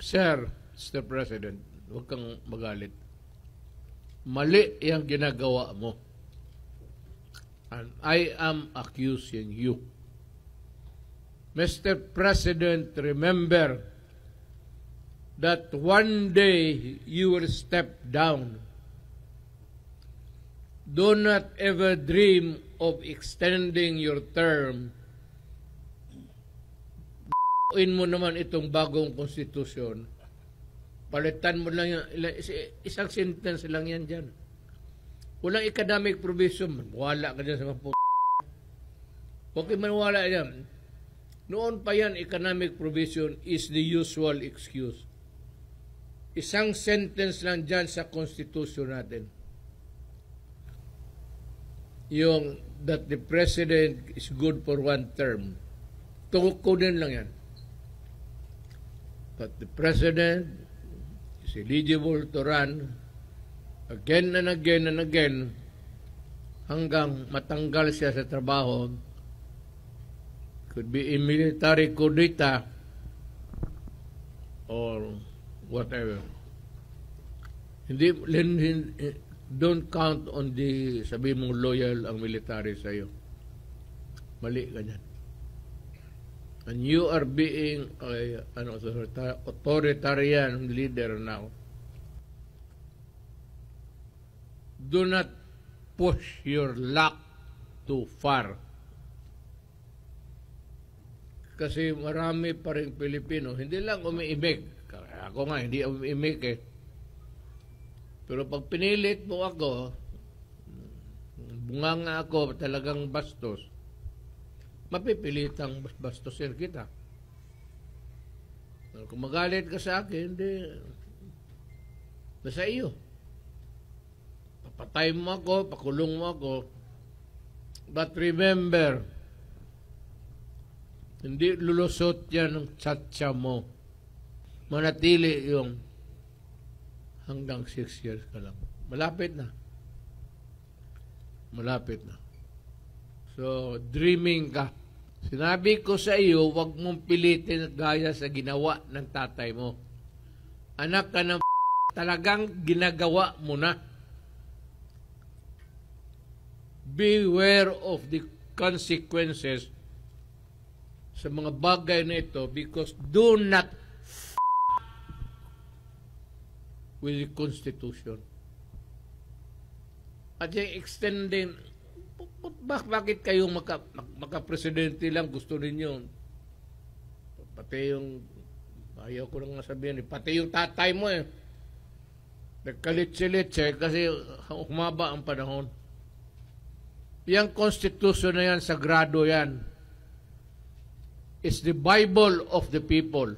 Sir, Mr. President, huwag kang magalit. Mali yung ginagawa mo. And I am accusing you. Mr. President, remember that one day you will step down. Do not ever dream of extending your term. In mo naman itong bagong konstitusyon. Palitan mo lang yan. Isang sentence lang yan dyan. Walang academic provision. Wala ka dyan sa mga huwag kayo maniwala yan. Noon pa yan, economic provision is the usual excuse. Isang sentence lang dyan sa konstitusyon natin. Yung that the president is good for one term. Tungkol lang yan. That the president is eligible to run again and again and again hanggang matanggal siya sa trabaho. Could be a military coup d'etat or whatever. Hindi, don't count on the sabi mong loyal ang military sa'yo. Mali ka dyan. And you are being an authoritarian leader now. Do not push your luck too far. Kasi marami pa rin Pilipino, hindi lang umiimik. Ako nga, hindi umiimik eh. Pero pag pinilit mo ako, bunganga ako, talagang bastos, mapipilitang bastosin kita. Kung magalit ka sa akin, hindi, nasa iyo. Papatay mo ako, pakulong mo ako. But remember, hindi lulusot yan ng tsatsa mo. Manatili yung hanggang 6 years ka lang. Malapit na. Malapit na. So, dreaming ka. Sinabi ko sa iyo, huwag mong pilitin gaya sa ginawa ng tatay mo. Anak ka ng talagang ginagawa mo na. Beware of the consequences sa mga bagay na ito because do not with the Constitution. At yung extending, bakit kayong makapresidente lang gusto ninyo? Pati yung, ayaw ko lang sabihin, pati yung tatay mo eh. Nagkalit-silit kasi humaba ang panahon. Yung Constitution na yan, sagrado yan. It's the Bible of the people.